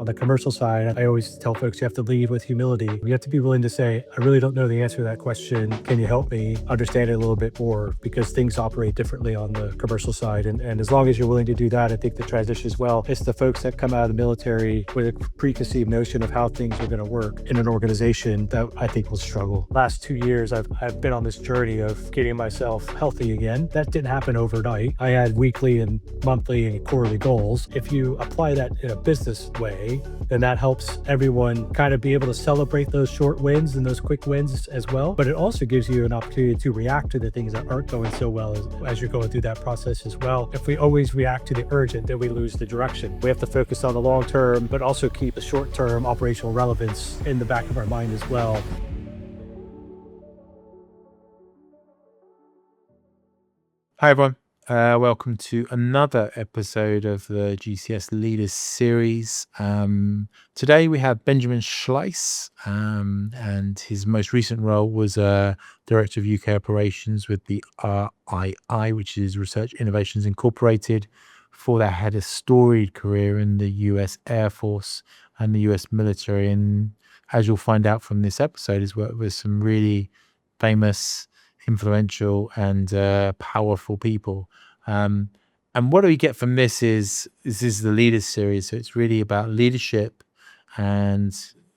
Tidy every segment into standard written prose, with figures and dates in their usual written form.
the commercial side, I always tell folks you have to lead with humility. You have to be willing to say, I really don't know the answer to that question. Can you help me understand it a little bit more? Because things operate differently on the commercial side. And as long as you're willing to do that, I think the transition as well. It's the folks that come out of the military with a preconceived notion of how things are going to work in an organization that I think will struggle. Last 2 years, I've been on this journey of getting myself healthy again. That didn't happen overnight. I had weekly and monthly and quarterly goals. If you apply that in a business way, then that helps everyone kind of be able to celebrate those short wins and those quick wins as well. But it also gives you an opportunity to react to the things that aren't going so well as you're going through that process as well. If we always react to the urgent, then we lose the direction. We have to focus on the long term, but also keep the short term operational relevance in the back of our mind as well. Hi, everyone. Welcome to another episode of the GCS Leaders Series. Today we have Benjamin Schleis, and his most recent role was Director of UK Operations with the RII, which is Research Innovations Incorporated. Before that, had a storied career in the US Air Force and the US military. And as you'll find out from this episode, he's worked with some really famous, influential and powerful people. And what do we get from this is the Leaders Series. So it's really about leadership and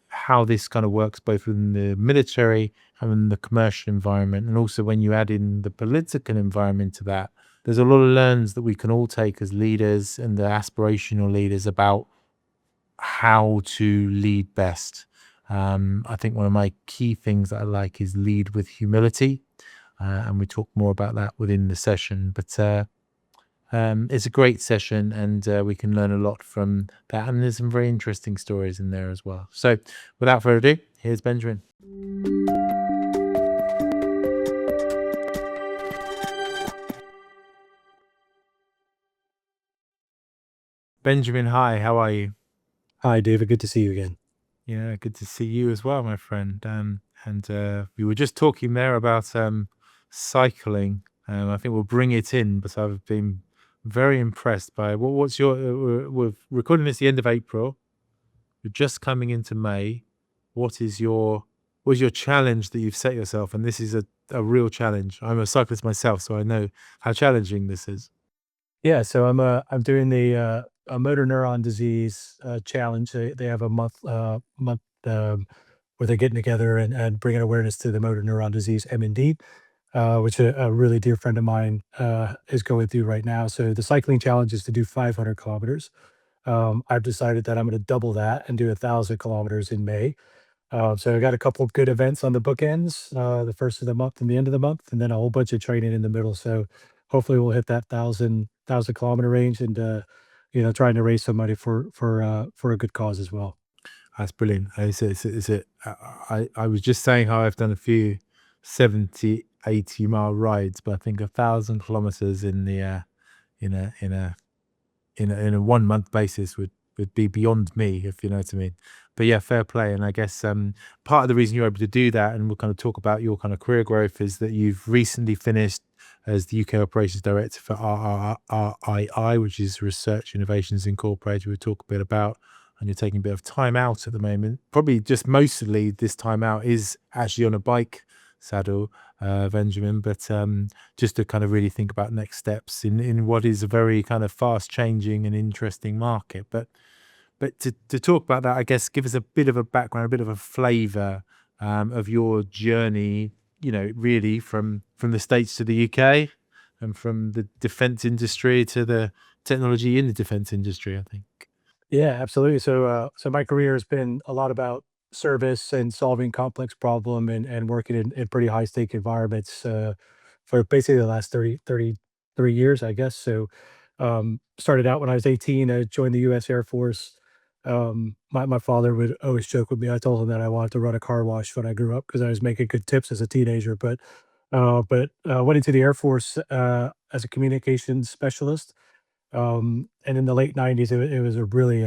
how this kind of works both within the military and in the commercial environment. And also when you add in the political environment to that, there's a lot of learns that we can all take as leaders and the aspirational leaders about how to lead best. I think one of my key things that I like is lead with humility. And we talk more about that within the session. But it's a great session, and we can learn a lot from that. And there's some very interesting stories in there as well. So without further ado, here's Benjamin. Benjamin, hi, how are you? Hi, David. Good to see you again. Yeah, good to see you as well, my friend. And we were just talking there about cycling. I think we'll bring it in, but I've been very impressed by what's your. We're recording this the end of April. You're just coming into May. What is your challenge that you've set yourself? And this is a real challenge. I'm a cyclist myself, so I know how challenging this is. Yeah, so I'm doing the a motor neuron disease challenge. They have a month where they're getting together and bringing awareness to the motor neuron disease (MND), which a really dear friend of mine is going through right now. So the cycling challenge is to do 500 kilometers. I've decided that I'm going to double that and do 1,000 kilometers in May. So I got a couple of good events on the bookends, the first of the month and the end of the month, and then a whole bunch of training in the middle. So hopefully we'll hit that thousand kilometer range and trying to raise some money for a good cause as well. That's brilliant. I was just saying how I've done a few 70, 80-mile rides, but I think 1,000 kilometers in the in a 1 month basis would be beyond me, if you know what I mean. But yeah, fair play. And I guess part of the reason you're able to do that, and we'll kind of talk about your kind of career growth, is that you've recently finished as the UK Operations Director for RII, which is Research Innovations Incorporated. We'll talk a bit about, and you're taking a bit of time out at the moment. Probably just mostly this time out is actually on a bike saddle, Benjamin, but just to kind of really think about next steps in what is a very kind of fast changing and interesting market. But to talk about that, I guess, give us a bit of a background, a bit of a flavor of your journey, really from the States to the UK and from the defense industry to the technology in the defense industry, I think. Yeah, absolutely. So my career has been a lot about service and solving complex problem and working in pretty high stake environments for basically the last 33 years, I guess. So started out when I was 18. I joined the US Air Force. My father would always joke with me. I told him that I wanted to run a car wash when I grew up because I was making good tips as a teenager. But went into the Air Force as a communications specialist. And in the late '90s, it was a really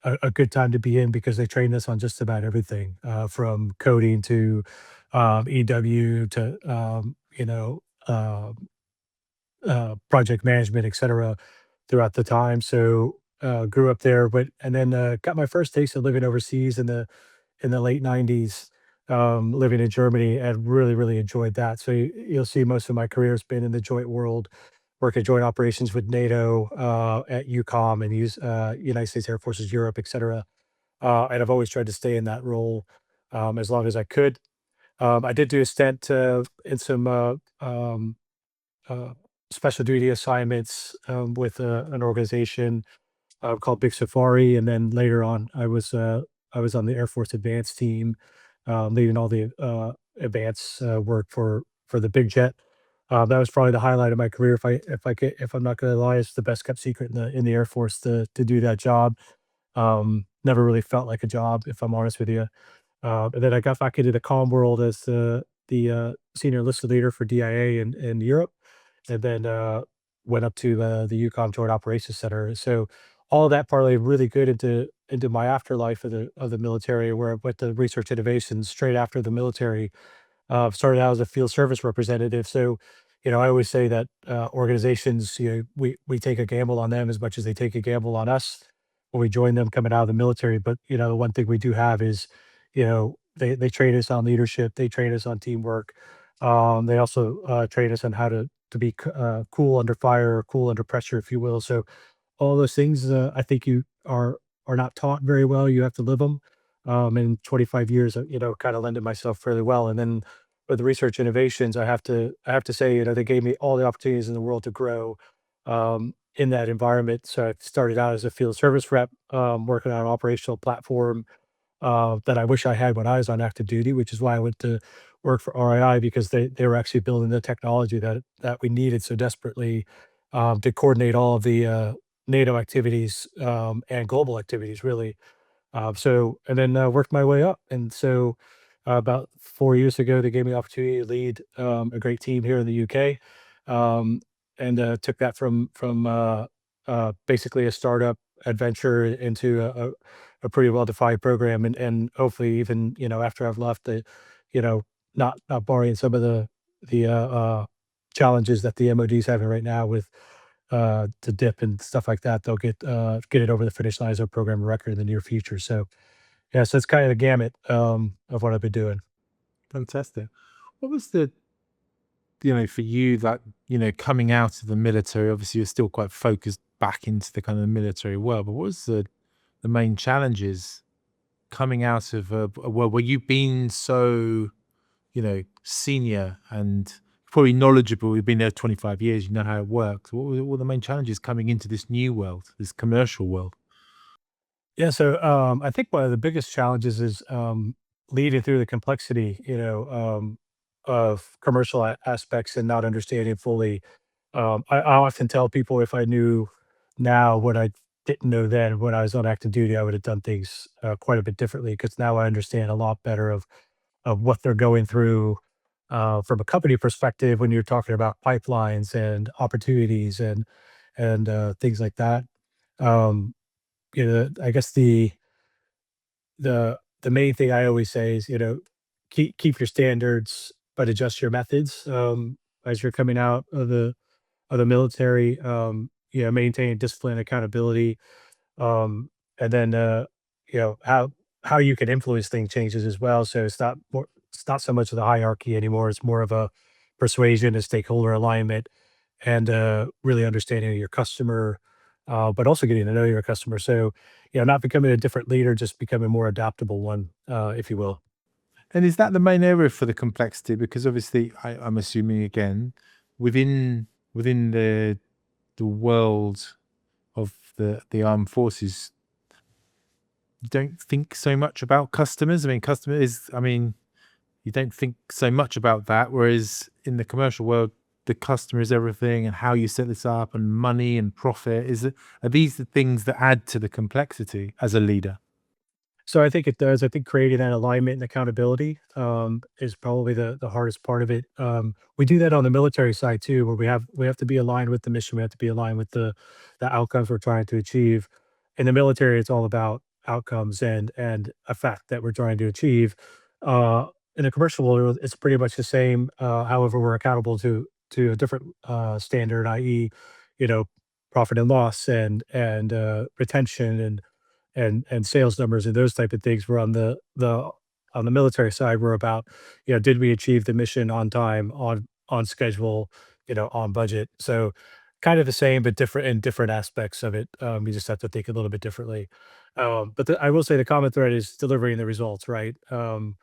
a good time to be in because they trained us on just about everything, from coding to EW to project management, et cetera, throughout the time. So grew up there, but and then got my first taste of living overseas in the late '90s, living in Germany, and really enjoyed that. So you'll see most of my career has been in the joint world, working joint operations with NATO at UCOM and use United States Air Forces Europe, et cetera. And I've always tried to stay in that role as long as I could. I did do a stint in some uh, special duty assignments with an organization called Big Safari, and then later on, I was on the Air Force Advanced team, leading all the advance work for the big jet. That was probably the highlight of my career. If I'm not going to lie, it's the best kept secret in the Air Force to do that job. Never really felt like a job, if I'm honest with you. And then I got back into the comm world as the senior enlisted leader for DIA in Europe, and then went up to the Yukon Joint Operations Center. So all of that parlayed really good into my afterlife of the military, where I went to research innovations straight after the military. Started out as a field service representative. So, I always say that organizations, we take a gamble on them as much as they take a gamble on us when we join them coming out of the military. But the one thing we do have is, they train us on leadership, they train us on teamwork. They also train us on how to be cool under fire, cool under pressure, if you will. So all those things, I think you are not taught very well. You have to live them. In 25 years, kind of lended myself fairly well. And then with the research innovations, I have to say, they gave me all the opportunities in the world to grow in that environment. So I started out as a field service rep, working on an operational platform that I wish I had when I was on active duty, which is why I went to work for RII because they were actually building the technology that we needed so desperately to coordinate all of the NATO activities and global activities, really. So and then worked my way up, and so about 4 years ago, they gave me the opportunity to lead a great team here in the UK, um, and took that from basically a startup adventure into a pretty well defined program, and hopefully even after I've left, the you know not borrowing some of the challenges that the MOD is having right now with to dip and stuff like that, they'll get it over the finish line as a program of record in the near future. So yeah, so it's kind of the gamut of what I've been doing. Fantastic. What was for you that, coming out of the military, obviously you're still quite focused back into the kind of military world, but what was the main challenges coming out of a world where you've been so, senior and probably knowledgeable? You've been there 25 years, you know how it works. What were the main challenges coming into this new world, this commercial world? Yeah, so I think one of the biggest challenges is leading through the complexity, of commercial aspects and not understanding fully. I often tell people if I knew now what I didn't know then when I was on active duty, I would have done things quite a bit differently because now I understand a lot better of what they're going through from a company perspective when you're talking about pipelines and opportunities and things like that. Um, I guess the main thing I always say is, keep your standards, but adjust your methods as you're coming out of the military. Maintain discipline, accountability, um, and then how you can influence things changes as well. So it's not so much of the hierarchy anymore. It's more of a persuasion, a stakeholder alignment, and really understanding your customer, but also getting to know your customer. So not becoming a different leader, just becoming a more adaptable one, if you will. And is that the main area for the complexity? Because obviously, I'm assuming again, within the world of the armed forces, you don't think so much about customers. I mean, you don't think so much about that. Whereas in the commercial world, the customer is everything, and how you set this up, and money and profit are these the things that add to the complexity as a leader? So I think it does. I think creating that alignment and accountability is probably the hardest part of it. We do that on the military side too, where we have to be aligned with the mission. We have to be aligned with the outcomes we're trying to achieve. In the military, it's all about outcomes and effect that we're trying to achieve. In the commercial world, it's pretty much the same. However, we're accountable to a different standard, i.e., you know, profit and loss and retention and sales numbers and those type of things. Where on the military side, we're about, did we achieve the mission on time, on schedule, on budget? So kind of the same, but different in different aspects of it. You just have to think a little bit differently. I will say the common thread is delivering the results, right? And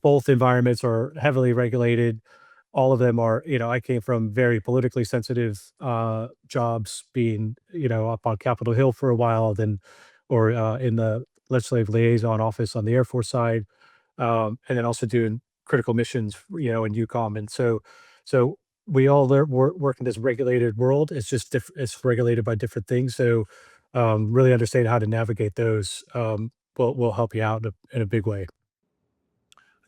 both environments are heavily regulated. All of them are, I came from very politically sensitive jobs, being, up on Capitol Hill for a while, then, or in the legislative liaison office on the Air Force side, and then also doing critical missions, in UCOM. And so we all work in this regulated world. It's just it's regulated by different things. So really understanding how to navigate those will help you out in a big way.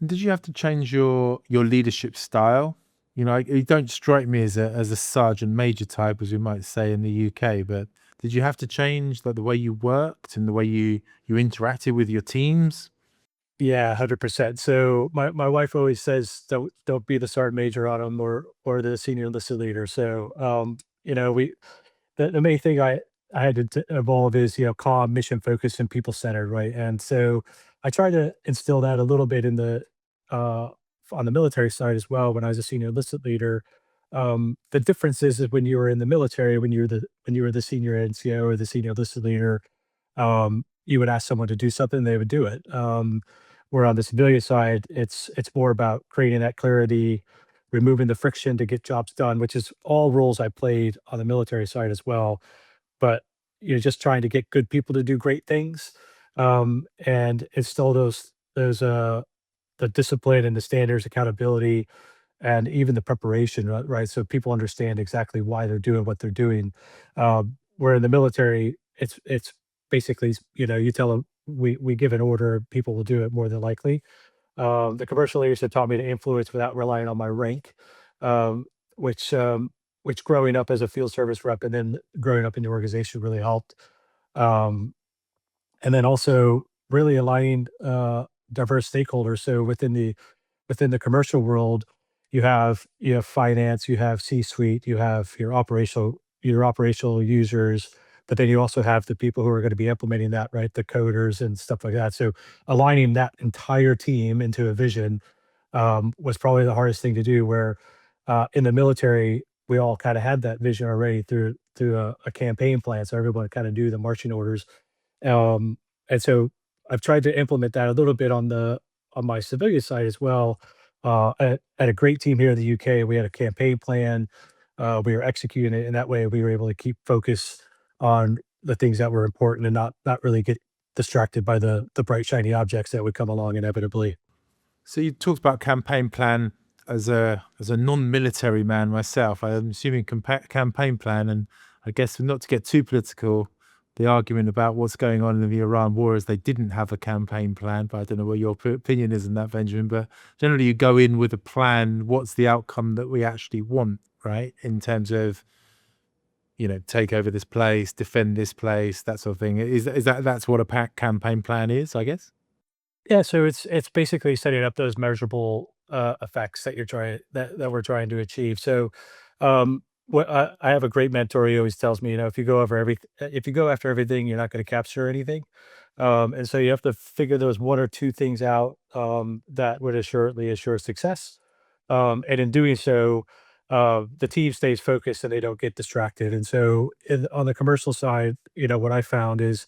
And did you have to change your leadership style? You don't strike me as a sergeant major type, as we might say in the UK, but did you have to change like the way you worked and the way you interacted with your teams? Yeah, 100%. So my wife always says, don't be the sergeant major on them, or the senior enlisted leader. So we the main thing I had to evolve is, calm, mission focused, and people centered, right? And so I tried to instill that a little bit in the uh, on the military side as well. When I was a senior enlisted leader, the difference is when you were in the military, when you were the senior NCO or the senior enlisted leader, you would ask someone to do something, they would do it. Where on the civilian side, it's more about creating that clarity, removing the friction to get jobs done, which is all roles I played on the military side as well. But you're just trying to get good people to do great things, and instill those the discipline and the standards, accountability, and even the preparation, right? So people understand exactly why they're doing what they're doing. Where in the military, it's basically, you tell them, we give an order, people will do it more than likely. The commercial leaders have taught me to influence without relying on my rank, um, which growing up as a field service rep and then growing up in the organization really helped. Um, and then also really aligning diverse stakeholders. So within the commercial world, you have finance, you have C-suite, you have your operational users, but then you also have the people who are going to be implementing that, right? The coders and stuff like that. So aligning that entire team into a vision was probably the hardest thing to do. Where in the military, we all kind of had that vision already through a campaign plan, so everyone kind of knew the marching orders. And so I've tried to implement that a little bit on my civilian side as well. At a great team here in the UK, we had a campaign plan. We were executing it, and that way we were able to keep focus on the things that were important and not really get distracted by the bright shiny objects that would come along inevitably. So you talked about campaign plan as a non-military man myself. I'm assuming campaign plan, and I guess not to get too political, the argument about what's going on in the Iran war is they didn't have a campaign plan. But I don't know what your opinion is on that, Benjamin. But generally, you go in with a plan. What's the outcome that we actually want, right? In terms of take over this place, defend this place, that sort of thing. That's what a campaign plan is, I guess. Yeah, so it's basically setting up those measurable effects that we're trying to achieve. So, what I have a great mentor. He always tells me, if you go after everything, you're not going to capture anything. And so you have to figure those one or two things out that would assuredly assure success. And in doing so, the team stays focused and they don't get distracted. And so, on the commercial side, what I found is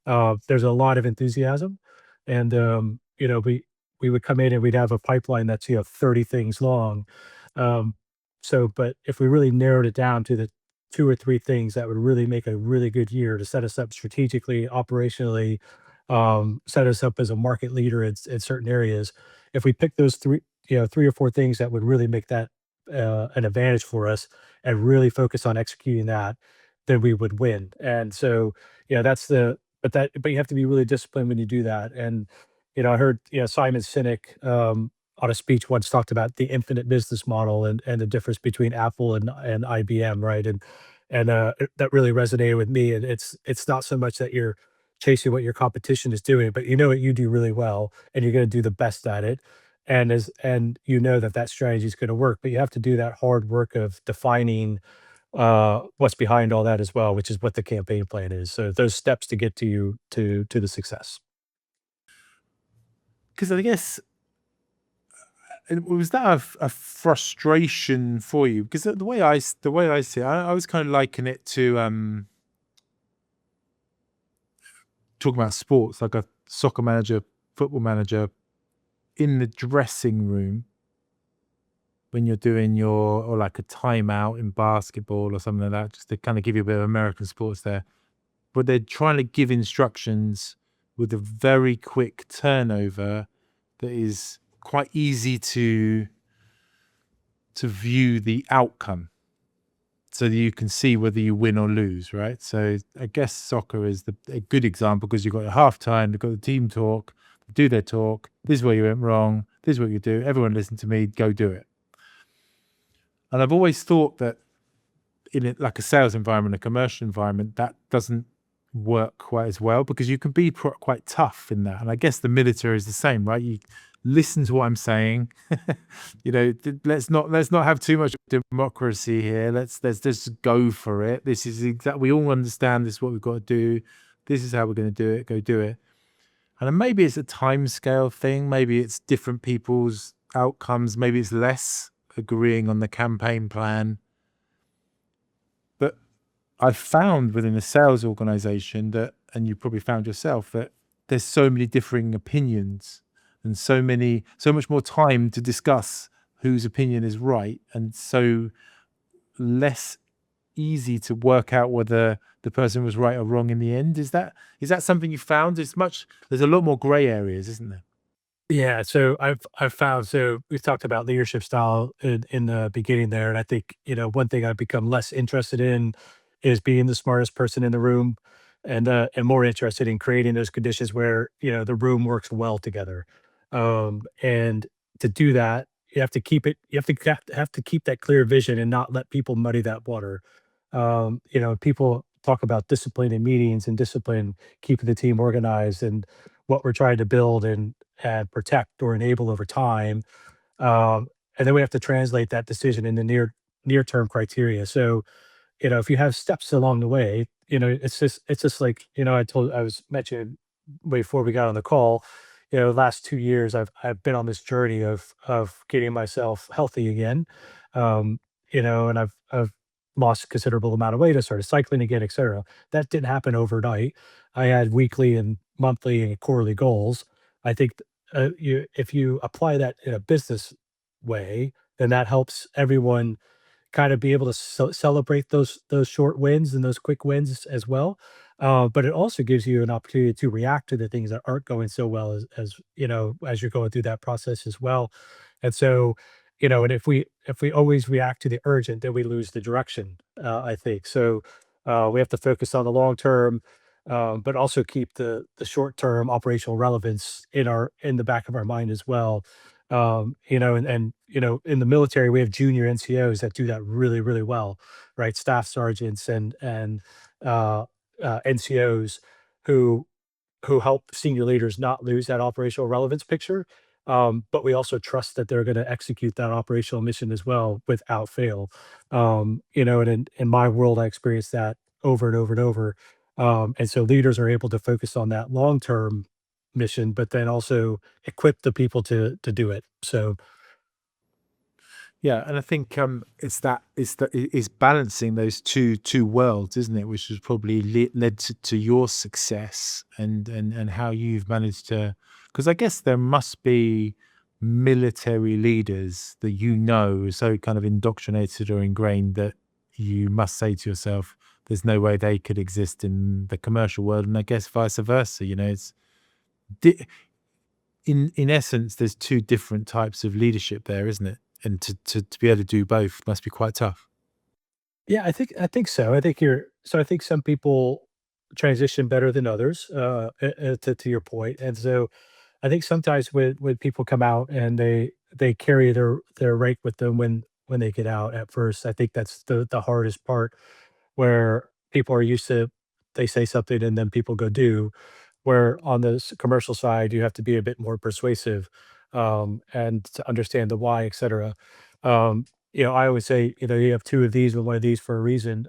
there's a lot of enthusiasm, and we would come in and we'd have a pipeline that's 30 things long. Um, but if we really narrowed it down to the two or three things that would really make a really good year to set us up strategically, operationally, set us up as a market leader in certain areas. If we pick those three or four things that would really make that an advantage for us, and really focus on executing that, then we would win. And so, that's the but you have to be really disciplined when you do that. And I heard Simon Sinek on a speech once talked about the infinite business model and the difference between Apple and IBM, right? That really resonated with me. And it's not so much that you're chasing what your competition is doing, but you know what you do really well, and you're going to do the best at it. And you know that strategy is going to work, but you have to do that hard work of defining what's behind all that as well, which is what the campaign plan is. So those steps to get to you to the success. Because I guess, and was that a frustration for you? Because the way I see it, I was kind of liken it to talking about sports, like a soccer manager, football manager in the dressing room when you're doing your, or like a timeout in basketball or something like that, just to kind of give you a bit of American sports there. But they're trying to give instructions with a very quick turnover that is quite easy to view the outcome so that you can see whether you win or lose, right? So I guess soccer is a good example because you've got a half time, you've got the team talk, do their talk. This is where you went wrong. This is what you do. Everyone listen to me. Go do it. And I've always thought that in it, like a sales environment, a commercial environment, that doesn't work quite as well because you can be quite tough in that. And I guess the military is the same, right? You listen to what I'm saying. Let's not have too much democracy here. Let's just go for it. This is exactly, we all understand this is what we've got to do. This is how we're going to do it. Go do it. And then maybe it's a time scale thing. Maybe it's different people's outcomes. Maybe it's less agreeing on the campaign plan. But I've found within a sales organization that, and you probably found yourself, that there's so many differing opinions and so much more time to discuss whose opinion is right, and so less easy to work out whether the person was right or wrong in the end. Is that something you found? There's a lot more gray areas, isn't there? Yeah, so I've found, so we've talked about leadership style in the beginning there, and I think one thing I've become less interested in is being the smartest person in the room, and more interested in creating those conditions where the room works well together. And to do that, you have to keep that clear vision and not let people muddy that water. People talk about discipline in meetings and discipline keeping the team organized and what we're trying to build and protect or enable over time. And then we have to translate that decision into near term criteria. So, if you have steps along the way, it's just like, I was mentioning before we got on the call, last 2 years I've been on this journey of getting myself healthy again. Um, and I've lost a considerable amount of weight. I started cycling again, et cetera. That didn't happen overnight. I had weekly and monthly and quarterly goals. I think if you apply that in a business way, then that helps everyone kind of be able to celebrate those short wins and those quick wins as well. But it also gives you an opportunity to react to the things that aren't going so well as you're going through that process as well. And so, and if we always react to the urgent, then we lose the direction. I think so. We have to focus on the long term, but also keep the short term operational relevance in the back of our mind as well. And in the military we have junior NCOs that do that really really well, right? Staff sergeants and NCOs who help senior leaders not lose that operational relevance picture. But we also trust that they're going to execute that operational mission as well without fail. And in my world, I experienced that over and over and over. And so leaders are able to focus on that long term mission, but then also equip the people to do it. So Yeah, and I think it's balancing those two worlds, isn't it? Which has probably led to your success and how you've managed to. Because I guess there must be military leaders that so kind of indoctrinated or ingrained that you must say to yourself, "There's no way they could exist in the commercial world," and I guess vice versa. It's di- in essence, there's two different types of leadership there, isn't it? And to be able to do both must be quite tough. yeah, I think so. I think some people transition better than others, to your point. And so I think sometimes when people come out and they carry their rank with them when they get out at first, I think that's the hardest part, where people are used to, they say something and then people go do, where on the commercial side you have to be a bit more persuasive, and to understand the why, et cetera. I always say, you have two of these and one of these for a reason.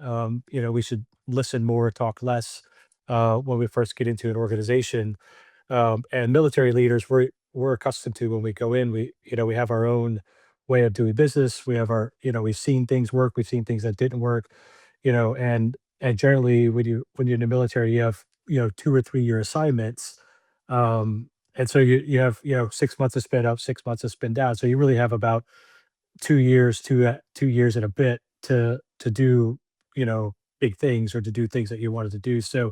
We should listen more, talk less when we first get into an organization. And military leaders, we're accustomed to when we go in, we have our own way of doing business. We have we've seen things work, we've seen things that didn't work, and generally when you're in the military, you have 2 or 3 year assignments. And so you have 6 months to spin up, 6 months to spin down. So you really have about 2 years, 2 years and a bit to do, big things or to do things that you wanted to do. So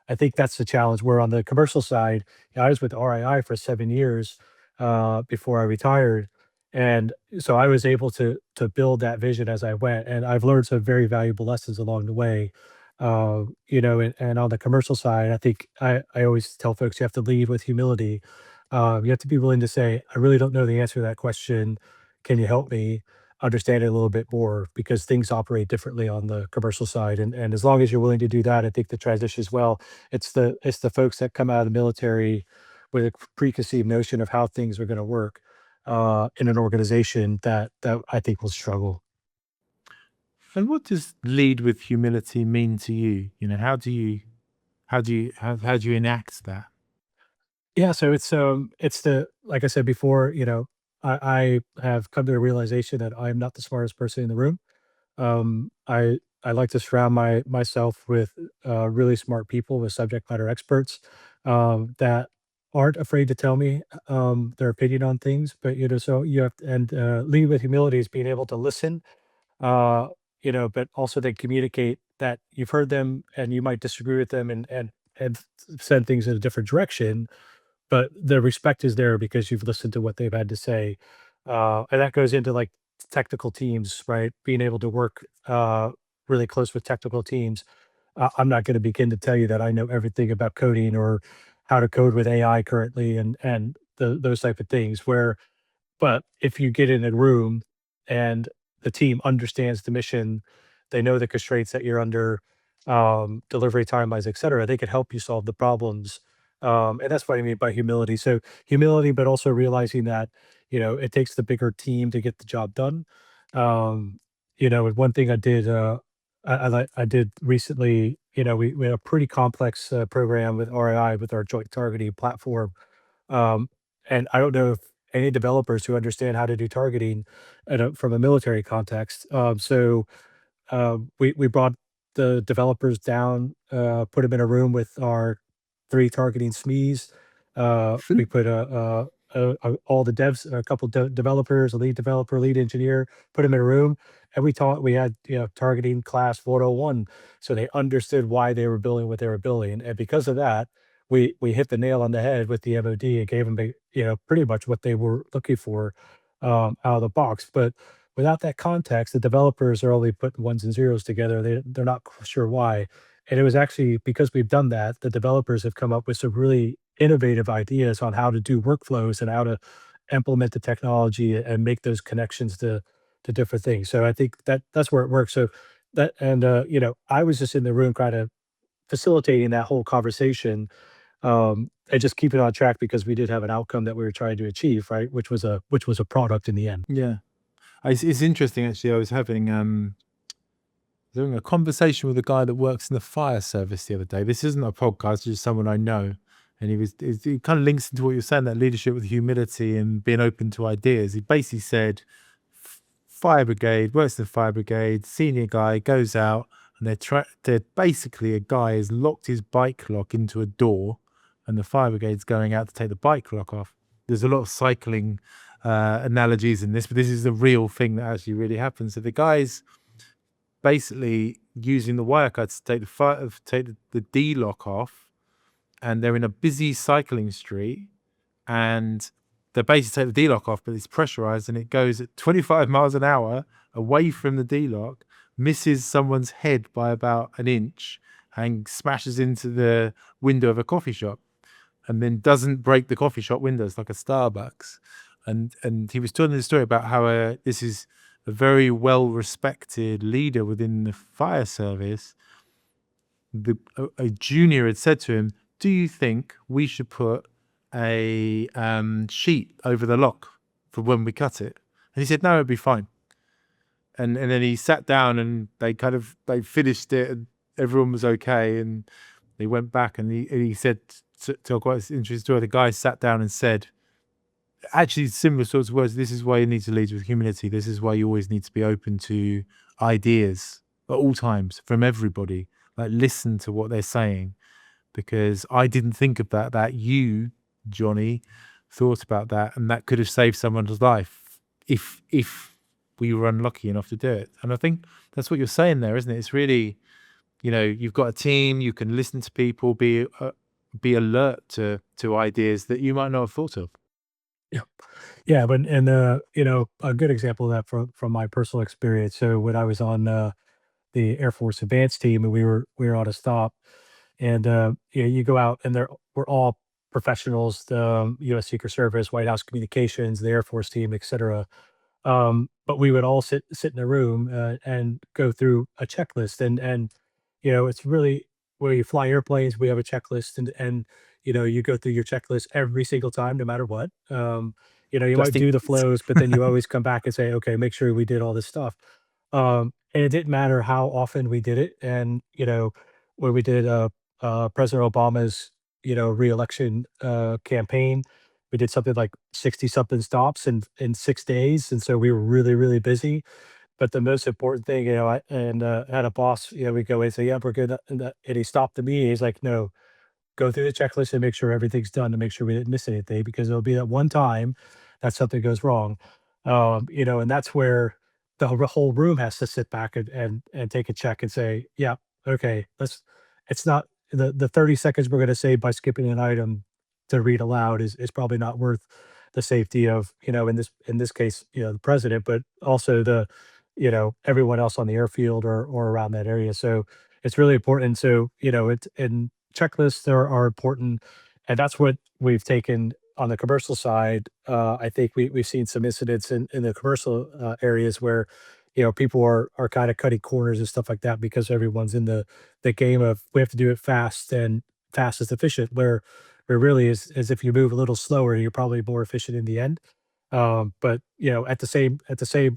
I think that's the challenge. Where on the commercial side, I was with RII for 7 years before I retired, and so I was able to build that vision as I went, and I've learned some very valuable lessons along the way. And on the commercial side, I think I always tell folks you have to lead with humility. You have to be willing to say, "I really don't know the answer to that question. Can you help me understand it a little bit more?" Because things operate differently on the commercial side, and as long as you're willing to do that, I think the transition is well. It's the folks that come out of the military with a preconceived notion of how things are going to work in an organization that I think will struggle. And what does lead with humility mean to you? How do you enact that? Yeah, so it's the like I said before, I have come to a realization that I'm not the smartest person in the room. I like to surround myself with really smart people, with subject matter experts that aren't afraid to tell me their opinion on things. But so you have to, and lead with humility is being able to listen, uh, but also then communicate that you've heard them and you might disagree with them and send things in a different direction, but the respect is there because you've listened to what they've had to say. And that goes into like technical teams, right? Being able to work really close with technical teams. I'm not going to begin to tell you that I know everything about coding or how to code with AI currently and those type of things. But if you get in a room and the team understands the mission, they know the constraints that you're under, delivery timelines, et cetera, they can help you solve the problems. And that's what I mean by humility. So humility, but also realizing that, it takes the bigger team to get the job done. And one thing I did, I did recently, we had a pretty complex program with RAI with our joint targeting platform, um, and I don't know if any developers who understand how to do targeting from a military context. We brought the developers down, put them in a room with our 3 targeting SMEs. We put all the devs, a couple developers, a lead developer, lead engineer, put them in a room, and we had, targeting class 101, so they understood why they were building what they were building, and because of that, we hit the nail on the head with the MOD and gave them, pretty much what they were looking for, out of the box. But without that context, the developers are only putting ones and zeros together. They're not sure why. And it was actually because we've done that, the developers have come up with some really innovative ideas on how to do workflows and how to implement the technology and make those connections to different things. So I think that's where it works. So I was just in the room kind of facilitating that whole conversation, and just keep it on track because we did have an outcome that we were trying to achieve, right? Which was a product in the end. Yeah. It's interesting actually. I was having a conversation with a guy that works in the fire service the other day. This isn't a podcast, it's just someone I know. And he kind of links into what you're saying, that leadership with humility and being open to ideas. He basically said, fire brigade, works in the fire brigade, senior guy goes out, and they're basically, a guy has locked his bike lock into a door, and the fire brigade's going out to take the bike lock off. There's a lot of cycling analogies in this, but this is the real thing that actually really happens. So the guy's basically using the wire cuts to take the D lock off, and they're in a busy cycling street, and they basically take the D lock off, but it's pressurized and it goes at 25 miles an hour away from the D lock, misses someone's head by about an inch, and smashes into the window of a coffee shop, and then doesn't break the coffee shop windows like a Starbucks. And he was telling the story about how this is a very well respected leader within the fire service. A junior had said to him, "Do you think we should put a sheet over the lock for when we cut it?" And he said, "No, it'd be fine." and then he sat down and they finished it and everyone was okay, and they went back and he said to quite an interesting story. The guy sat down and said, actually similar sorts of words. This is why you need to lead with humility. This is why you always need to be open to ideas at all times from everybody. Like, listen to what they're saying, because I didn't think of that you, Johnny, thought about that, and that could have saved someone's life if we were unlucky enough to do it. And I think that's what you're saying there, isn't it? It's really, you've got a team, you can listen to people, be alert to ideas that you might not have thought of. Yeah. Yeah, but and a good example of that from my personal experience. So when I was on the Air Force advanced team and we were on a stop, and you go out and we're all professionals, the U.S. Secret Service, White House communications, the Air Force team, etc. But we would all sit in a room and go through a checklist, and it's really where you fly airplanes. We have a checklist, and you go through your checklist every single time, no matter what. You might Just in do the case. flows, but then you always come back and say, okay, make sure we did all this stuff. And it didn't matter how often we did it, and when we did President Obama's reelection campaign, we did something like 60 something stops in 6 days. And so we were really, really busy. But the most important thing, I had a boss, we go in and say, yeah, we're good. And he stopped the meeting. He's like, no, go through the checklist and make sure everything's done to make sure we didn't miss anything, because there'll be that one time that something goes wrong. And that's where the whole room has to sit back and take a check and say, yeah, okay, it's not the 30 seconds we're going to save by skipping an item to read aloud is probably not worth the safety of, in this case, the president, but also everyone else on the airfield or around that area. So it's really important. So, it's and checklists are important, and that's what we've taken on the commercial side. I think we've seen some incidents in the commercial areas where people are kind of cutting corners and stuff like that, because everyone's in the game of we have to do it fast, and fast is efficient. Where really is if you move a little slower, you're probably more efficient in the end. But at the same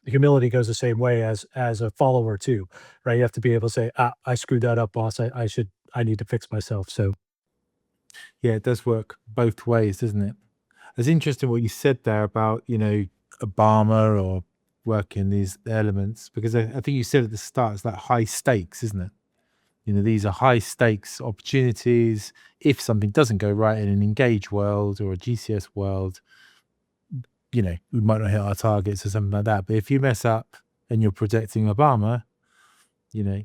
humility goes the same way as a follower too, right? You have to be able to say, I screwed that up, boss. I need to fix myself. So Yeah, it does work both ways, doesn't it? It's interesting what you said there about, Obama or working these elements, because I think you said at the start, it's like high stakes, isn't it? These are high stakes opportunities. If something doesn't go right in an engaged world or a GCS world, we might not hit our targets or something like that. But if you mess up and you're protecting Obama, you know,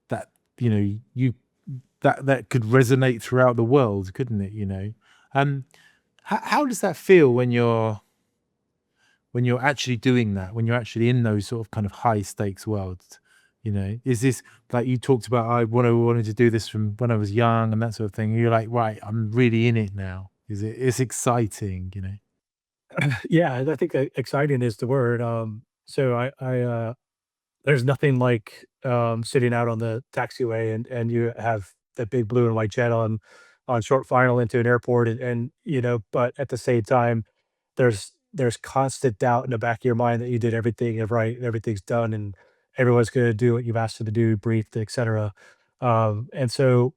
that, you that could resonate throughout the world, couldn't it? Um, how does that feel when you're actually doing that, when you're actually in those sort of kind of high stakes worlds? Is this like you talked about? I wanted to do this from when I was young and that sort of thing. You're like, right, I'm really in it now. It's exciting. yeah, I think exciting is the word. So there's nothing like sitting out on the taxiway, and you have the big blue and white jet on short final into an airport, and but at the same time, there's constant doubt in the back of your mind that you did everything right and everything's done, and everyone's going to do what you've asked them to do, briefed, etc. And so,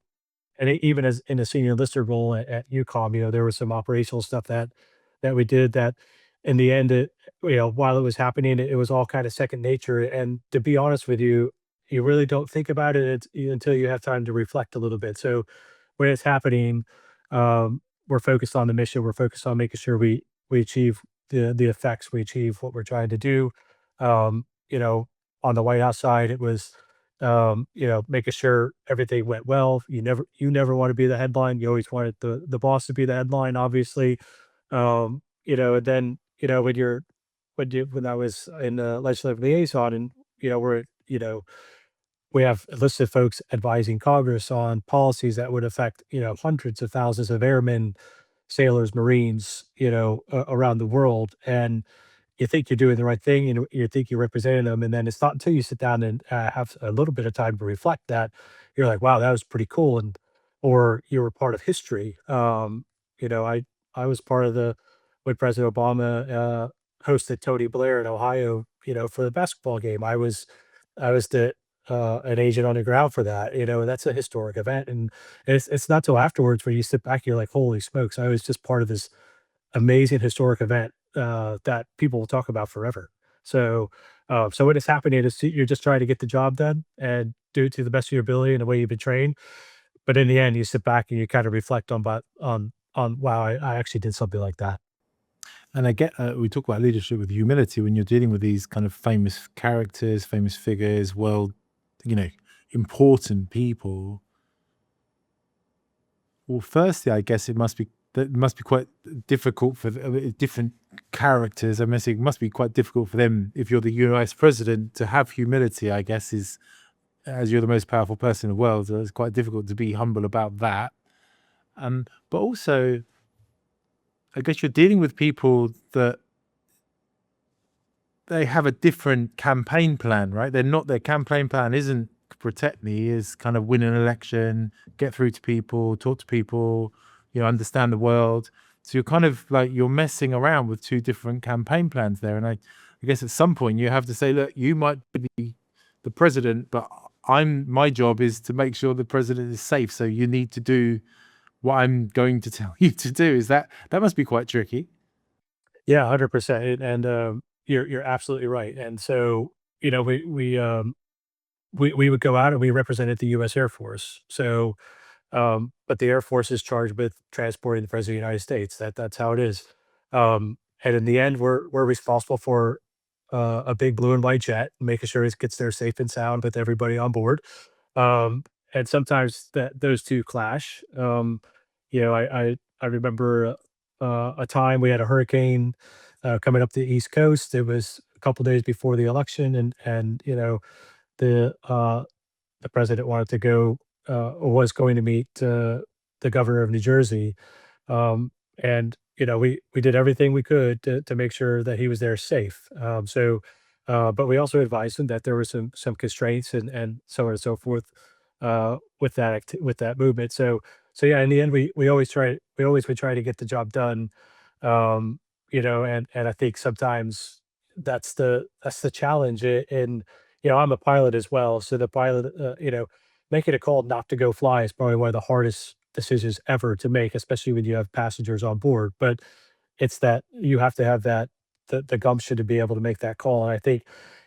even as in a senior enlisted role at UCOM, there was some operational stuff that we did that in the end, while it was happening, it was all kind of second nature. And to be honest with you, you really don't think about it until you have time to reflect a little bit. So when it's happening, we're focused on the mission. We're focused on making sure we achieve the effects. We achieve what we're trying to do. Um, you know, on the White House side, it was making sure everything went well. You never want to be the headline. You always wanted the boss to be the headline, obviously. And then when I was in legislative liaison, and we have enlisted folks advising Congress on policies that would affect hundreds of thousands of airmen, sailors, Marines, around the world. And you think you're doing the right thing, and you think you're representing them, and then it's not until you sit down and have a little bit of time to reflect that you're like, wow, that was pretty cool, and or you were part of history. I was part of the when President Obama hosted Tony Blair in Ohio for the basketball game. I was the an agent on the ground for that, and that's a historic event. And it's not till afterwards where you sit back, you're like, holy smokes, I was just part of this amazing historic event that people will talk about forever. So what is happening is you're just trying to get the job done and do it to the best of your ability and the way you've been trained. But in the end, you sit back and you kind of reflect on wow, I actually did something like that. And I get, we talk about leadership with humility when you're dealing with these kind of famous characters, famous figures, world, you know, important people. Well, firstly, I guess it must be quite difficult for different characters. I mean, it must be quite difficult for them if you're the US president to have humility. I guess is as you're the most powerful person in the world, so it's quite difficult to be humble about that. But also, I guess you're dealing with people that they have a different campaign plan, right? Their campaign plan isn't protect me, is kind of win an election, get through to people, talk to people, understand the world. So you're kind of like you're messing around with two different campaign plans there. And I guess at some point you have to say, look, you might be the president, but my job is to make sure the president is safe. So you need to do what I'm going to tell you to do. That must be quite tricky. Yeah, 100%. And you're absolutely right. And so we would go out and we represented the U.S. Air Force. So but the Air Force is charged with transporting the President of the United States. That's how it is. And in the end, we're responsible for a big blue and white jet, making sure it gets there safe and sound with everybody on board. And sometimes those two clash. I remember a time we had a hurricane coming up the East Coast. It was a couple days before the election, and the the president wanted to go or was going to meet the governor of New Jersey, and we did everything we could to make sure that he was there safe. But we also advised him that there were some constraints and so on and so forth with with that movement. So yeah, in the end, we always would try to get the job done. And I think sometimes that's the challenge. And I'm a pilot as well, so the pilot, making a call not to go fly is probably one of the hardest decisions ever to make, especially when you have passengers on board. But it's that you have to have the gumption to be able to make that call. And I think,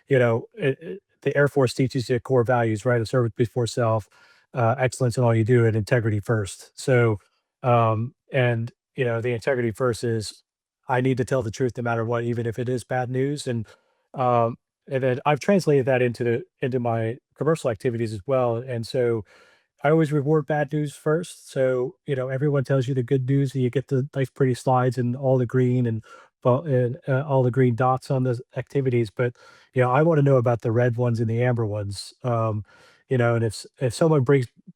the Air Force teaches you core values, right? Of service before self, excellence in all you do, and integrity first. So, and the integrity first is I need to tell the truth no matter what, even if it is bad news. Um, and then I've translated that into my commercial activities as well. And so I always reward bad news first. So, everyone tells you the good news, and you get the nice, pretty slides and all the green and all the green dots on the activities. But, I want to know about the red ones and the amber ones. And if someone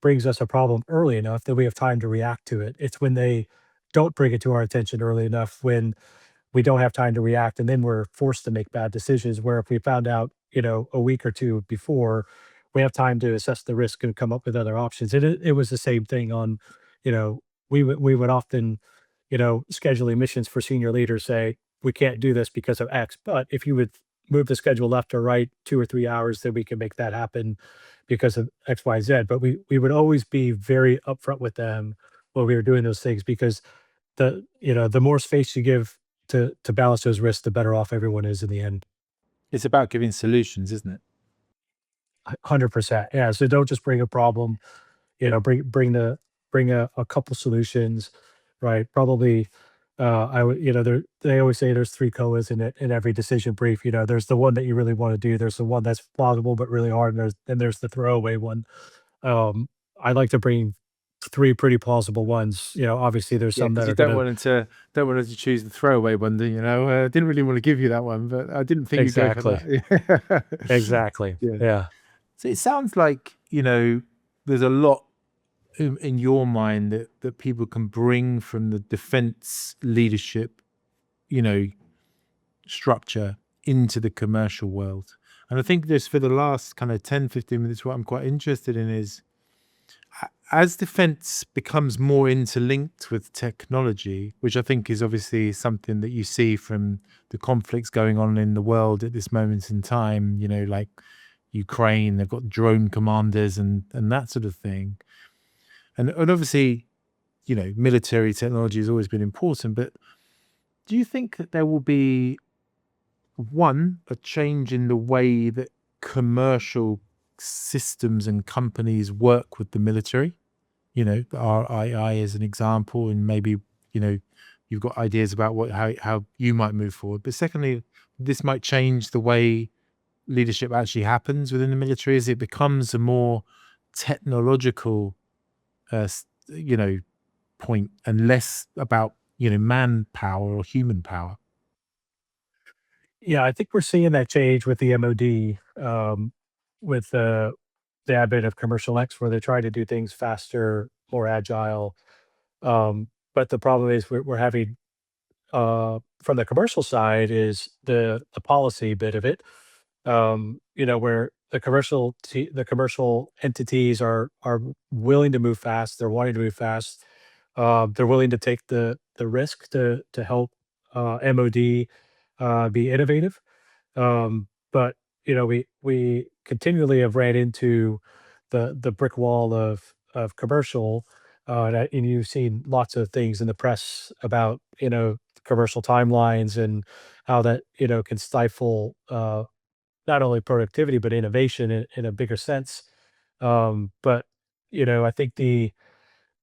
brings us a problem early enough, then we have time to react to it. It's when they don't bring it to our attention early enough, when we don't have time to react, and then we're forced to make bad decisions. Where if we found out, a week or two before, we have time to assess the risk and come up with other options. And it was the same thing on, we would often, schedule emissions for senior leaders, say, we can't do this because of X. But if you would move the schedule left or right 2 or 3 hours, then we can make that happen because of X, Y, Z. But we would always be very upfront with them when we were doing those things, because the more space you give to balance those risks, the better off everyone is in the end. It's about giving solutions, isn't it? 100%. Yeah. So don't just bring a problem. Bring a couple solutions, right? Probably. I would. They always say there's three coas in every decision brief. There's the one that you really want to do. There's the one that's plausible but really hard, and there's the throwaway one. Um, I like to bring three pretty plausible ones. Obviously there's Yeah, some because that you are gonna don't want them to choose the throwaway one, do you know? Didn't really want to give you that one, but I didn't think you'd go for exactly. that. Exactly. Yeah. Yeah. So it sounds like, there's a lot in your mind that people can bring from the defense leadership, you know, structure into the commercial world. And I think this for the last kind of 10, 15 minutes, what I'm quite interested in is as defense becomes more interlinked with technology, which I think is obviously something that you see from the conflicts going on in the world at this moment in time, like Ukraine, they've got drone commanders and that sort of thing. And obviously, military technology has always been important, but do you think that there will be a change in the way that commercial systems and companies work with the military? RII as an example, and maybe, you've got ideas about how you might move forward. But secondly, this might change the way leadership actually happens within the military as it becomes a more technological, point and less about, manpower or human power. Yeah, I think we're seeing that change with the MOD, with the advent of commercial X, where they're trying to do things faster, more agile. But the problem is we're having from the commercial side is the policy bit of it. Where the commercial entities are willing to move fast, they're wanting to move fast, they're willing to take the risk to help MOD be innovative. But we continually have ran into the brick wall of commercial, and you've seen lots of things in the press about commercial timelines and how that can stifle not only productivity but innovation in a bigger sense. But I think the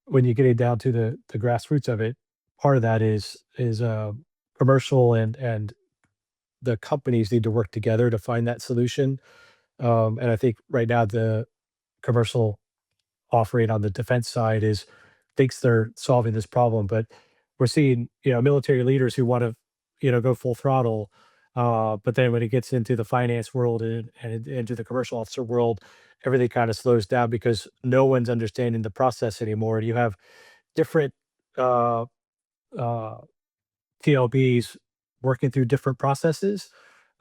when you get it down to the grassroots of it, part of that is commercial and the companies need to work together to find that solution. And I think right now the commercial offering on the defense side is thinks they're solving this problem, but we're seeing military leaders who want to go full throttle, but then when it gets into the finance world and into the commercial officer world, everything kind of slows down because no one's understanding the process anymore. You have different uh, uh, TLBs working through different processes.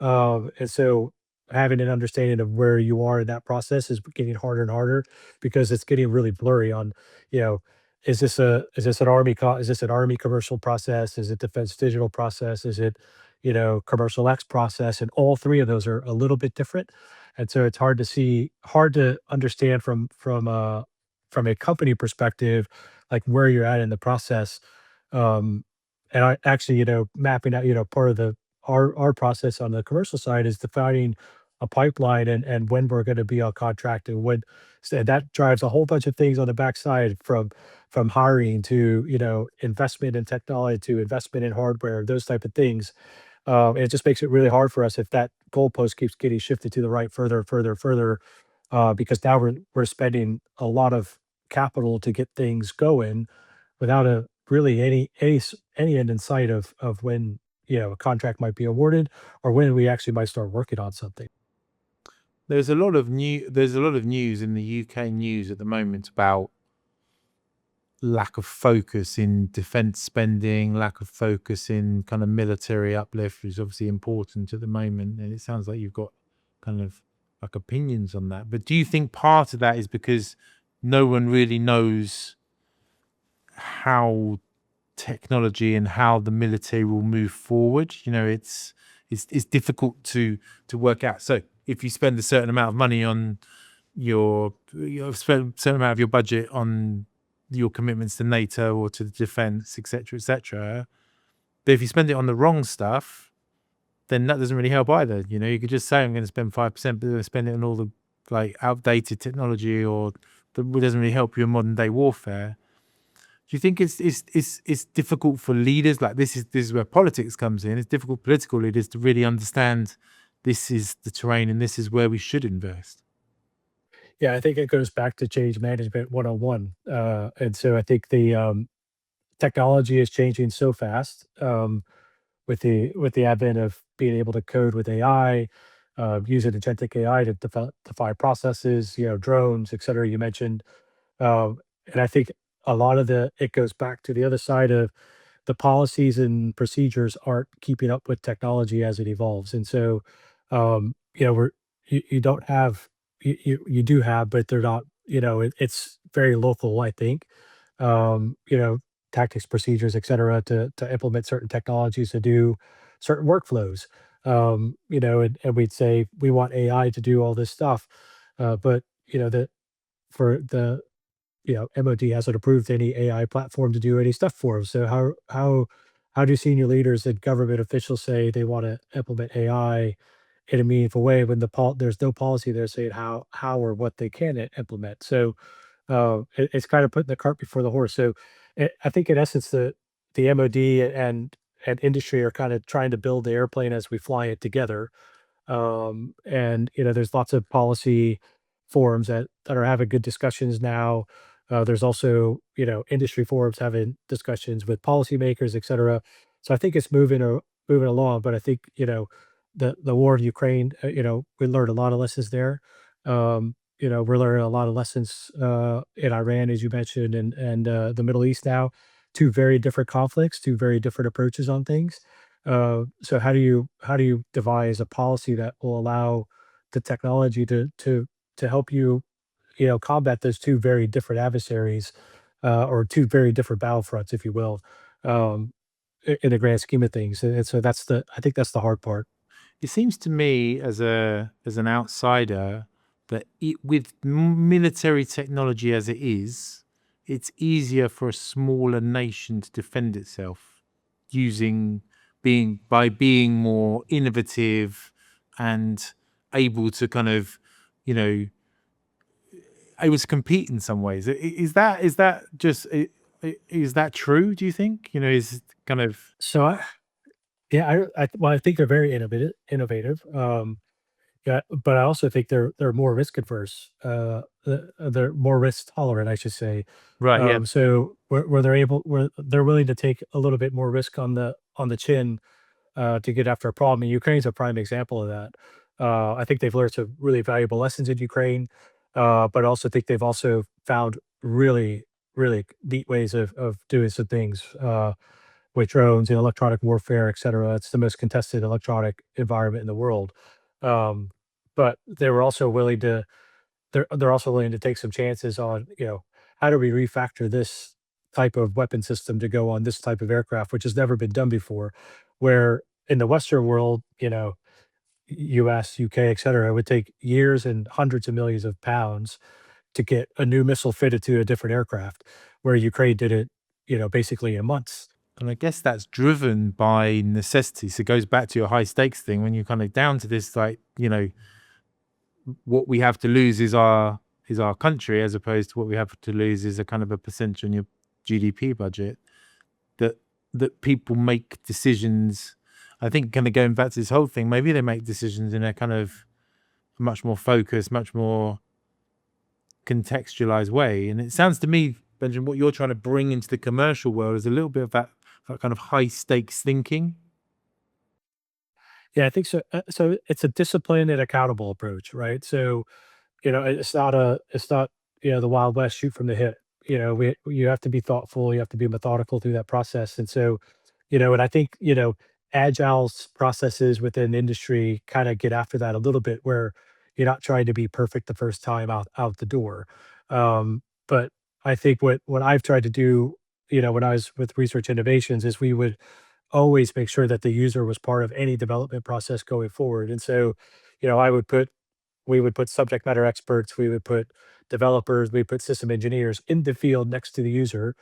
And so having an understanding of where you are in that process is getting harder and harder because it's getting really blurry on, you know, is this an army commercial process? Is it defense digital process? Is it, commercial X process? And all three of those are a little bit different. And so it's hard to understand from a company perspective, like where you're at in the process. Um, and I actually, mapping out, part of our process on the commercial side is defining a pipeline and when we're going to be on contract and when so that drives a whole bunch of things on the backside from hiring to, investment in technology to investment in hardware, those type of things. And it just makes it really hard for us if that goalpost keeps getting shifted to the right further, further, further, because now we're spending a lot of capital to get things going without a really any end in sight of when a contract might be awarded or when we actually might start working on something. There's a lot of news in the UK news at the moment about lack of focus in defense spending, lack of focus in kind of military uplift, which is obviously important at the moment. And it sounds like you've got kind of like opinions on that. But do you think part of that is because no one really knows how technology and how the military will move forward? It's difficult to work out. So if you spend a certain amount of money on spend a certain amount of your budget on your commitments to NATO or to the defense, etc., etc. But if you spend it on the wrong stuff, then that doesn't really help either. You could just say I'm going to spend 5%, but spend it on all the like outdated technology or that doesn't really help you in modern day warfare. Do you think it's difficult for leaders? Like this is where politics comes in. It's difficult for political leaders to really understand this is the terrain and this is where we should invest. Yeah, I think it goes back to change management 101. And so I think the technology is changing so fast, with the advent of being able to code with AI, using agentic AI to define processes, drones, et cetera. You mentioned, and I think a lot of it goes back to the other side of the policies and procedures aren't keeping up with technology as it evolves. And so, you don't have, you do have, but they're not, it's very local, I think. You know, tactics, procedures, et cetera, to implement certain technologies to do certain workflows. You know, and we'd say we want AI to do all this stuff, but you know that for the you know, MOD hasn't approved any AI platform to do any stuff for them. So how do senior leaders and government officials say they want to implement AI in a meaningful way when there's no policy there saying how or what they can implement? So it's kind of putting the cart before the horse. So I think in essence the MOD and industry are kind of trying to build the airplane as we fly it together, and you know, there's lots of policy forums that are having good discussions now. There's also you know industry forums having discussions with policymakers, et cetera. So I think it's moving along. But I think you know the war in Ukraine, you know, we learned a lot of lessons there. You know, we're learning a lot of lessons in Iran, as you mentioned, and the Middle East now. Two very different conflicts, two very different approaches on things. So how do you devise a policy that will allow the technology to help you, you know, combat those two very different adversaries, or two very different battlefronts, if you will, um, in the grand scheme of things. And so I think that's the hard part. It seems to me as an outsider that with military technology as it is, it's easier for a smaller nation to defend itself using being more innovative and able to kind of, you know, able to compete in some ways. Is that just is that true? Do you think? You know, is kind of So yeah, well, I think they're very innovative. Yeah, but I also think they're more risk adverse. They're more risk tolerant, I should say. right? Yeah, So where they're willing to take a little bit more risk on the chin to get after a problem. And Ukraine's a prime example of that. I think they've learned some really valuable lessons in Ukraine, but I also think they've also found really neat ways of doing some things with drones and electronic warfare, et cetera. It's the most contested electronic environment in the world. Um, but they're also willing to take some chances on, you know, how do we refactor this type of weapon system to go on this type of aircraft, which has never been done before. Where in the Western world, you know, US, UK, et cetera, it would take years and hundreds of millions of pounds to get a new missile fitted to a different aircraft, where Ukraine did it, you know, basically in months. and I guess that's driven by necessity. So it goes back to your high stakes thing when you're kind of down to this, like, you know, what we have to lose is our country, as opposed to what we have to lose is a kind of a percentage on your GDP budget. That people make decisions. I think kind of going back to this whole thing, maybe they make decisions in a kind of much more focused, much more contextualized way. And it sounds to me, Benjamin, what you're trying to bring into the commercial world is a little bit of that kind of high stakes thinking. Yeah, I think so. So it's a disciplined and accountable approach, right? So you know, it's not, you know, the Wild West shoot from the hip. You know, you have to be thoughtful, you have to be methodical through that process. And so, you know, and I think, you know, processes within industry kind of get after that a little bit where you're not trying to be perfect the first time out the door. But I think what I've tried to do, you know, when I was with research innovations is we would always make sure that the user was part of any development process going forward. And so, you know, we would put subject matter experts, we would put developers, we put system engineers in the field next to the user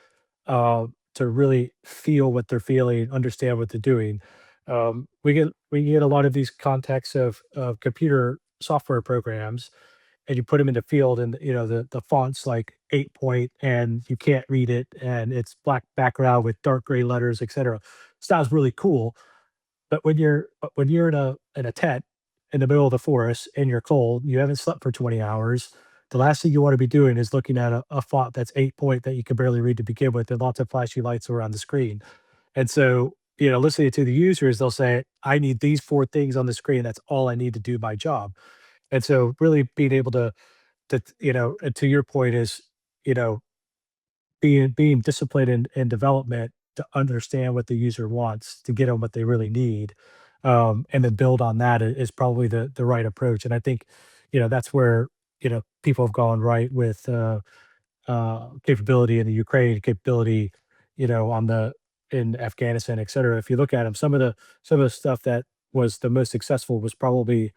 to really feel what they're feeling, understand what they're doing. We get a lot of these contexts of computer software programs, and you put them in the field, and you know the font's like 8 point, and you can't read it, and it's black background with dark gray letters, etc. Sounds really cool, but when you're in a tent in the middle of the forest and you're cold, you haven't slept for 20 hours, the last thing you wanna be doing is looking at a font that's 8 point that you can barely read to begin with and lots of flashy lights around the screen. And so, you know, listening to the users, they'll say, "I need these 4 things on the screen, that's all I need to do my job." And so really being able to, you know, and to your point is, you know, being disciplined in development to understand what the user wants, to get them what they really need, and then build on that is probably the right approach. And I think, you know, that's where, you know, people have gone right with, capability in the Ukraine, capability, in Afghanistan, et cetera. If you look at them, some of the stuff that was the most successful was probably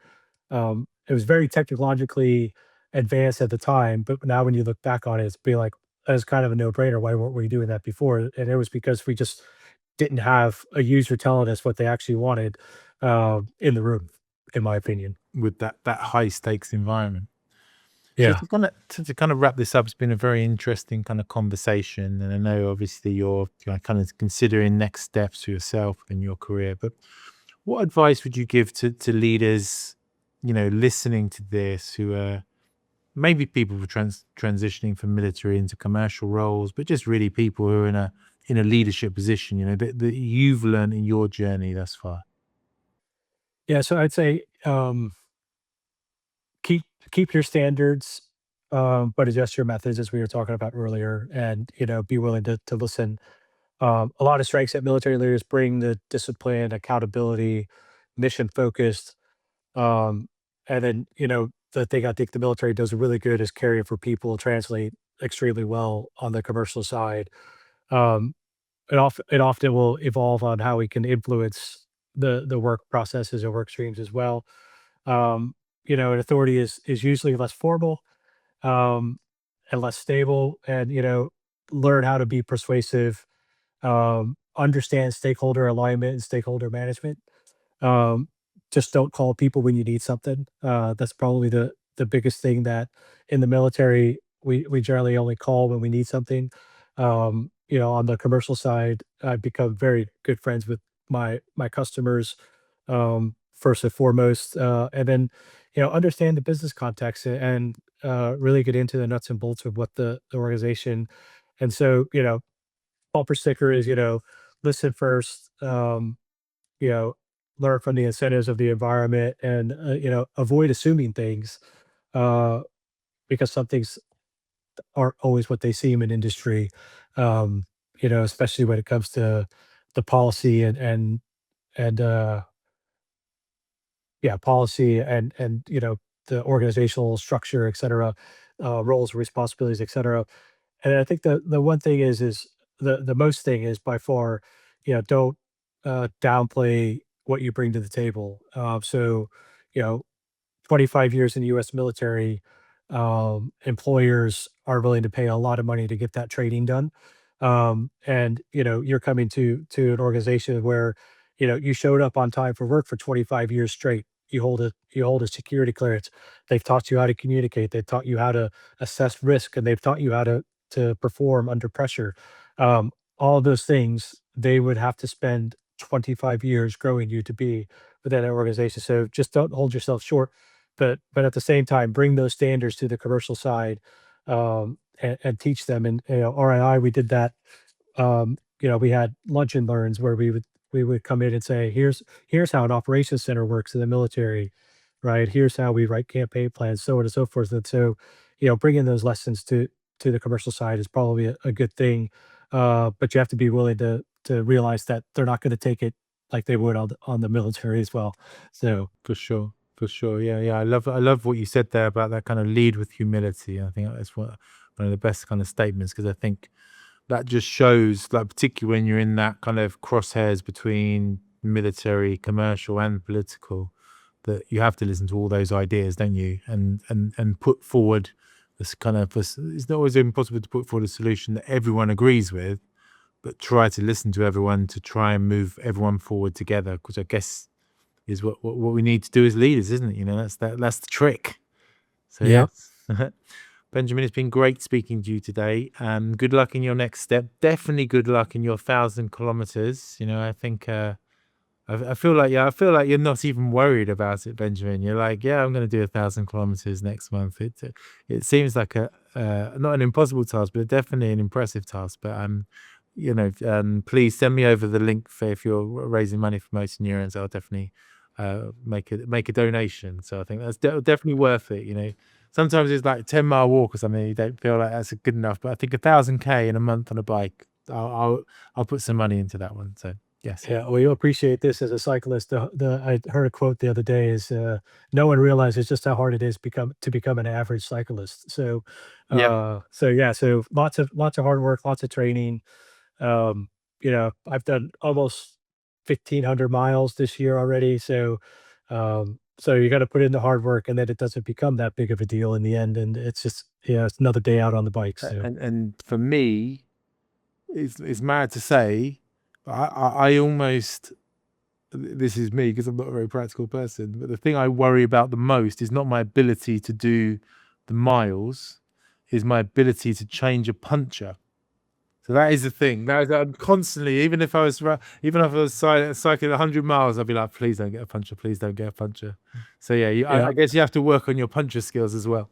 it was very technologically advanced at the time, but now when you look back on it, it's be like, "That's kind of a no-brainer. Why weren't we doing that before?" And it was because we just didn't have a user telling us what they actually wanted, in the room, in my opinion. with that high stakes environment. So Yeah. to kind of wrap this up, it's been a very interesting kind of conversation, and I know obviously you're kind of considering next steps for yourself in your career. But what advice would you give to leaders, listening to this, who are maybe people who are transitioning from military into commercial roles, but just really people who are in a leadership position, that you've learned in your journey thus far? Yeah, so I'd say, keep keep your standards, but adjust your methods as we were talking about earlier, and, be willing to listen. A lot of strengths that military leaders bring: the discipline, accountability, mission focused. And then, the thing I think the military does really good is caring for people translate extremely well on the commercial side. Um, it often will evolve on how we can influence the work processes and work streams as well. An authority is usually less formal, um, and less stable, and, learn how to be persuasive, understand stakeholder alignment and stakeholder management. Um, just don't call people when you need something. That's probably the biggest thing that in the military we generally only call when we need something. On the commercial side, I've become very good friends with my customers, first and foremost, and then understand the business context and really get into the nuts and bolts of what the organization. And so, bumper sticker is, listen first, you know, learn from the incentives of the environment, and, avoid assuming things, uh, because some things aren't always what they seem in industry, especially when it comes to the policy and, yeah, policy and, the organizational structure, et cetera, roles, responsibilities, et cetera. And I think the one thing is the most thing is by far, don't, downplay what you bring to the table. So, you know, 25 years in the US military, employers are willing to pay a lot of money to get that training done. And, you're coming to an organization where, you showed up on time for work for 25 years straight. You hold a security clearance. They've taught you how to communicate. They've taught you how to assess risk, and they've taught you how to perform under pressure. All of those things they would have to spend 25 years growing you to be within that organization. So just don't hold yourself short, but at the same time, bring those standards to the commercial side, and teach them. And RNI, we did that. We had lunch and learns where we would come in and say, here's how an operations center works in the military, right? Here's how we write campaign plans, so on and so forth. And so, bringing those lessons to the commercial side is probably a good thing. But you have to be willing to realize that they're not going to take it like they would on the military as well. So For sure, for sure. Yeah, yeah. I love what you said there about that kind of lead with humility. I think that's one of the best kind of statements, because I think that just shows, like, particularly when you're in that kind of crosshairs between military, commercial, and political, that you have to listen to all those ideas, don't you? And put forward this kind of, it's not always impossible to put forward a solution that everyone agrees with, but try to listen to everyone to try and move everyone forward together. Because I guess is what we need to do as leaders, isn't it? That's the trick. So yeah. yes. Benjamin, it's been great speaking to you today. Good luck in your next step. Definitely good luck in your 1,000 kilometers. I think I feel like you're not even worried about it, Benjamin. You're like, yeah, I'm going to do 1,000 kilometers next month. It seems like a not an impossible task, but definitely an impressive task. But please send me over the link for if you're raising money for motor neurons. I'll definitely make a donation. So I think that's definitely worth it. Sometimes it's like a 10-mile walk or something. You don't feel like that's good enough, but I think 1,000 k in a month on a bike, I'll put some money into that one. So Yes. Yeah, well, you'll appreciate this as a cyclist. I heard a quote the other day is, "No one realizes just how hard it is to become an average cyclist." So, Yeah. yeah, so lots of hard work, lots of training. Um, I've done almost 1,500 miles this year already. So you got to put in the hard work, and then it doesn't become that big of a deal in the end. And it's just, it's another day out on the bike. So And for me, it's mad to say, but I almost, this is me because I'm not a very practical person, but the thing I worry about the most is not my ability to do the miles, is my ability to change a puncture. So that is the thing. I'm constantly, even if I was cycling 100 miles, I'd be like, please don't get a puncture, please don't get a puncture. So yeah, yeah, I guess you have to work on your puncture skills as well.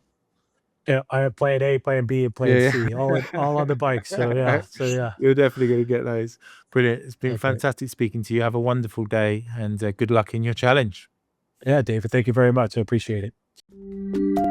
yeah, I have plan A, plan B, and plan Yeah, C, all on the bike. yeah. So yeah, You're definitely going to get those. Brilliant. It's been okay. fantastic speaking to you. Have a wonderful day and good luck in your challenge. Yeah, David, thank you very much. I appreciate it.